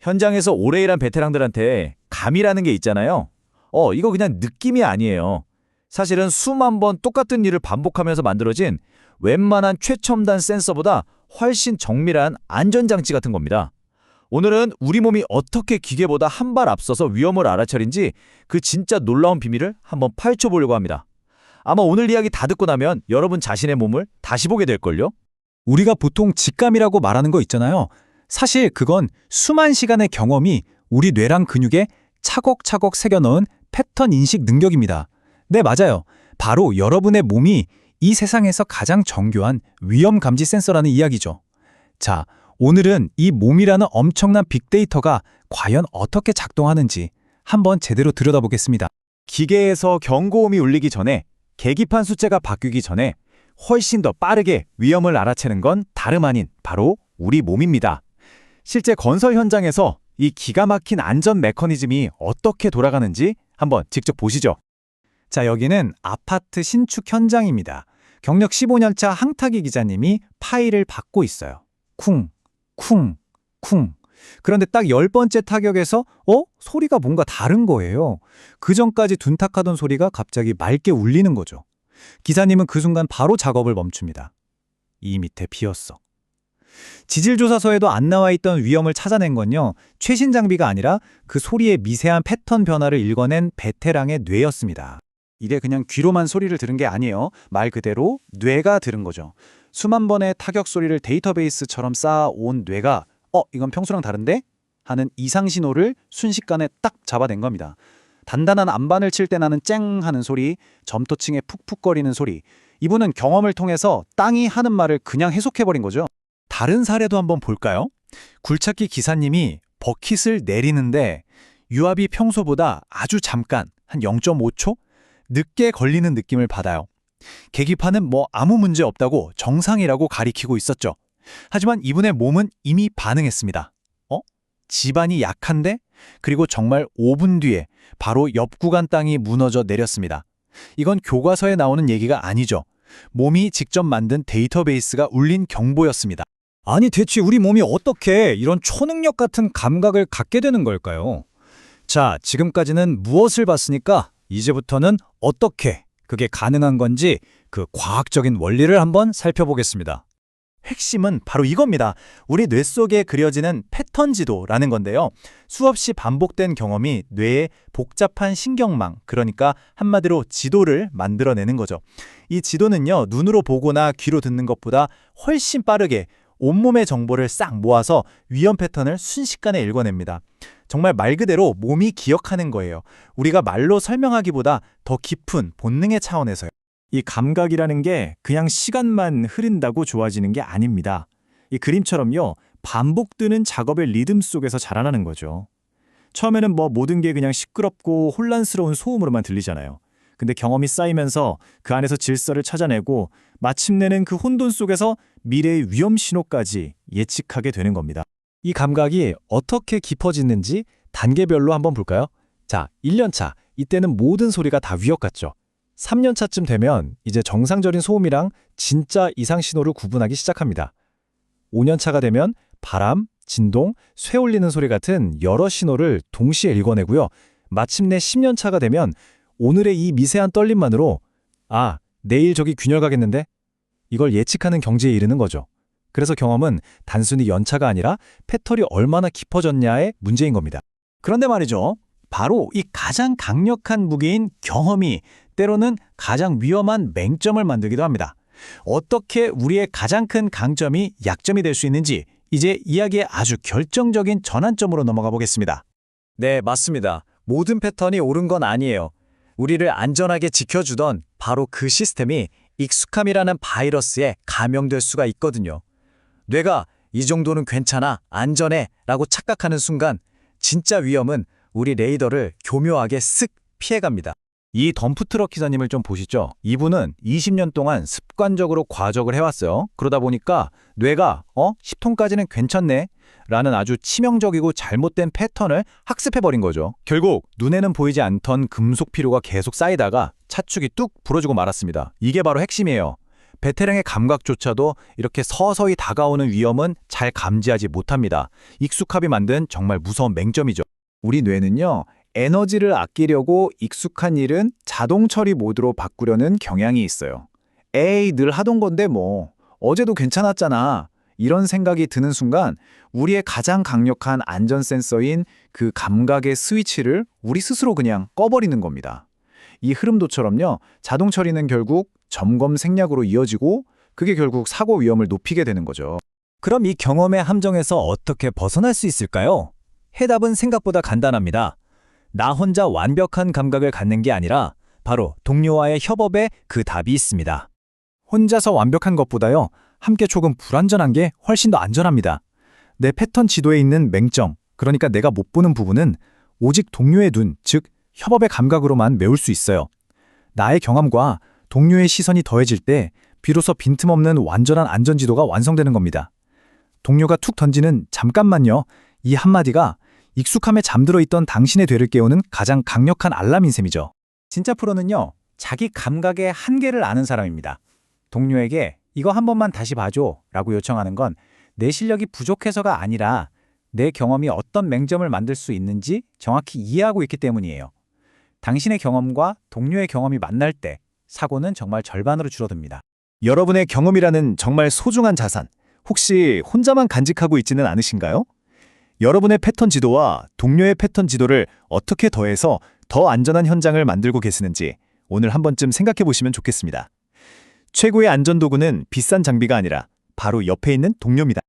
현장에서 오래 일한 베테랑들한테 감이라는 게 있잖아요. 이거 그냥 느낌이 아니에요. 사실은 수만 번 똑같은 일을 반복하면서 만들어진 웬만한 최첨단 센서보다 훨씬 정밀한 안전장치 같은 겁니다. 오늘은 우리 몸이 어떻게 기계보다 한 발 앞서서 위험을 알아차린지 그 진짜 놀라운 비밀을 한번 파헤쳐보려고 합니다. 아마 오늘 이야기 다 듣고 나면 여러분 자신의 몸을 다시 보게 될걸요? 우리가 보통 직감이라고 말하는 거 있잖아요. 사실 그건 수만 시간의 경험이 우리 뇌랑 근육에 차곡차곡 새겨넣은 패턴 인식 능력입니다. 네, 맞아요. 바로 여러분의 몸이 이 세상에서 가장 정교한 위험 감지 센서라는 이야기죠. 자, 오늘은 이 몸이라는 엄청난 빅데이터가 과연 어떻게 작동하는지 한번 제대로 들여다보겠습니다. 기계에서 경고음이 울리기 전에, 계기판 숫자가 바뀌기 전에 훨씬 더 빠르게 위험을 알아채는 건 다름 아닌 바로 우리 몸입니다. 실제 건설 현장에서 이 기가 막힌 안전 메커니즘이 어떻게 돌아가는지 한번 직접 보시죠. 자, 여기는 아파트 신축 현장입니다. 경력 15년차 항타기 기자님이 파일을 받고 있어요. 쿵, 쿵, 쿵. 그런데 딱 10번째 타격에서 소리가 뭔가 다른 거예요. 그전까지 둔탁하던 소리가 갑자기 맑게 울리는 거죠. 기사님은 그 순간 바로 작업을 멈춥니다. 이 밑에 비었어. 지질조사서에도 안 나와 있던 위험을 찾아낸 건요, 최신 장비가 아니라 그 소리의 미세한 패턴 변화를 읽어낸 베테랑의 뇌였습니다. 이게 그냥 귀로만 소리를 들은 게 아니에요. 말 그대로 뇌가 들은 거죠. 수만 번의 타격 소리를 데이터베이스처럼 쌓아온 뇌가 이건 평소랑 다른데? 하는 이상 신호를 순식간에 딱 잡아낸 겁니다. 단단한 안반을 칠 때 나는 쨍 하는 소리, 점토층에 푹푹거리는 소리. 이분은 경험을 통해서 땅이 하는 말을 그냥 해석해버린 거죠. 다른 사례도 한번 볼까요? 굴착기 기사님이 버킷을 내리는데 유압이 평소보다 아주 잠깐, 한 0.5초? 늦게 걸리는 느낌을 받아요. 계기판은 아무 문제 없다고 정상이라고 가리키고 있었죠. 하지만 이분의 몸은 이미 반응했습니다. 지반이 약한데? 그리고 정말 5분 뒤에 바로 옆 구간 땅이 무너져 내렸습니다. 이건 교과서에 나오는 얘기가 아니죠. 몸이 직접 만든 데이터베이스가 울린 경보였습니다. 아니, 대체 우리 몸이 어떻게 이런 초능력 같은 감각을 갖게 되는 걸까요? 자, 지금까지는 무엇을 봤으니까 이제부터는 어떻게 그게 가능한 건지 그 과학적인 원리를 한번 살펴보겠습니다. 핵심은 바로 이겁니다. 우리 뇌 속에 그려지는 패턴 지도라는 건데요. 수없이 반복된 경험이 뇌의 복잡한 신경망, 그러니까 한마디로 지도를 만들어내는 거죠. 이 지도는요, 눈으로 보거나 귀로 듣는 것보다 훨씬 빠르게 온몸의 정보를 싹 모아서 위험 패턴을 순식간에 읽어냅니다. 정말 말 그대로 몸이 기억하는 거예요. 우리가 말로 설명하기보다 더 깊은 본능의 차원에서요. 이 감각이라는 게 그냥 시간만 흐른다고 좋아지는 게 아닙니다. 이 그림처럼요, 반복되는 작업의 리듬 속에서 자라나는 거죠. 처음에는 모든 게 그냥 시끄럽고 혼란스러운 소음으로만 들리잖아요. 근데 경험이 쌓이면서 그 안에서 질서를 찾아내고 마침내는 그 혼돈 속에서 미래의 위험 신호까지 예측하게 되는 겁니다. 이 감각이 어떻게 깊어지는지 단계별로 한번 볼까요? 자, 1년차, 이때는 모든 소리가 다 위협 같죠. 3년차쯤 되면 이제 정상적인 소음이랑 진짜 이상 신호를 구분하기 시작합니다. 5년차가 되면 바람, 진동, 쇠 울리는 소리 같은 여러 신호를 동시에 읽어내고요. 마침내 10년차가 되면 오늘의 이 미세한 떨림만으로 내일 저기 균열 가겠는데? 이걸 예측하는 경지에 이르는 거죠. 그래서 경험은 단순히 연차가 아니라 패턴이 얼마나 깊어졌냐의 문제인 겁니다. 그런데 말이죠. 바로 이 가장 강력한 무기인 경험이 때로는 가장 위험한 맹점을 만들기도 합니다. 어떻게 우리의 가장 큰 강점이 약점이 될 수 있는지 이제 이야기의 아주 결정적인 전환점으로 넘어가 보겠습니다. 네, 맞습니다. 모든 패턴이 옳은 건 아니에요. 우리를 안전하게 지켜주던 바로 그 시스템이 익숙함이라는 바이러스에 감염될 수가 있거든요. 뇌가 이 정도는 괜찮아, 안전해 라고 착각하는 순간 진짜 위험은 우리 레이더를 교묘하게 쓱 피해갑니다. 이 덤프트럭 기사님을 좀 보시죠. 이분은 20년 동안 습관적으로 과적을 해왔어요. 그러다 보니까 뇌가 10톤까지는 괜찮네 라는 아주 치명적이고 잘못된 패턴을 학습해버린 거죠. 결국 눈에는 보이지 않던 금속 피로가 계속 쌓이다가 차축이 뚝 부러지고 말았습니다. 이게 바로 핵심이에요. 베테랑의 감각조차도 이렇게 서서히 다가오는 위험은 잘 감지하지 못합니다. 익숙함이 만든 정말 무서운 맹점이죠. 우리 뇌는요, 에너지를 아끼려고 익숙한 일은 자동 처리 모드로 바꾸려는 경향이 있어요. 에이, 늘 하던 건데 뭐, 어제도 괜찮았잖아. 이런 생각이 드는 순간 우리의 가장 강력한 안전 센서인 그 감각의 스위치를 우리 스스로 그냥 꺼버리는 겁니다. 이 흐름도처럼요, 자동 처리는 결국 점검 생략으로 이어지고 그게 결국 사고 위험을 높이게 되는 거죠. 그럼 이 경험의 함정에서 어떻게 벗어날 수 있을까요? 해답은 생각보다 간단합니다. 나 혼자 완벽한 감각을 갖는 게 아니라 바로 동료와의 협업에 그 답이 있습니다. 혼자서 완벽한 것보다요, 함께 조금 불완전한 게 훨씬 더 안전합니다. 내 패턴 지도에 있는 맹점, 그러니까 내가 못 보는 부분은 오직 동료의 눈, 즉 협업의 감각으로만 메울 수 있어요. 나의 경험과 동료의 시선이 더해질 때 비로소 빈틈없는 완전한 안전지도가 완성되는 겁니다. 동료가 툭 던지는 잠깐만요, 이 한마디가 익숙함에 잠들어 있던 당신의 뇌를 깨우는 가장 강력한 알람인 셈이죠. 진짜 프로는요, 자기 감각의 한계를 아는 사람입니다. 동료에게 이거 한 번만 다시 봐줘 라고 요청하는 건 내 실력이 부족해서가 아니라 내 경험이 어떤 맹점을 만들 수 있는지 정확히 이해하고 있기 때문이에요. 당신의 경험과 동료의 경험이 만날 때 사고는 정말 절반으로 줄어듭니다. 여러분의 경험이라는 정말 소중한 자산, 혹시 혼자만 간직하고 있지는 않으신가요? 여러분의 패턴 지도와 동료의 패턴 지도를 어떻게 더해서 더 안전한 현장을 만들고 계시는지 오늘 한 번쯤 생각해 보시면 좋겠습니다. 최고의 안전 도구는 비싼 장비가 아니라 바로 옆에 있는 동료입니다.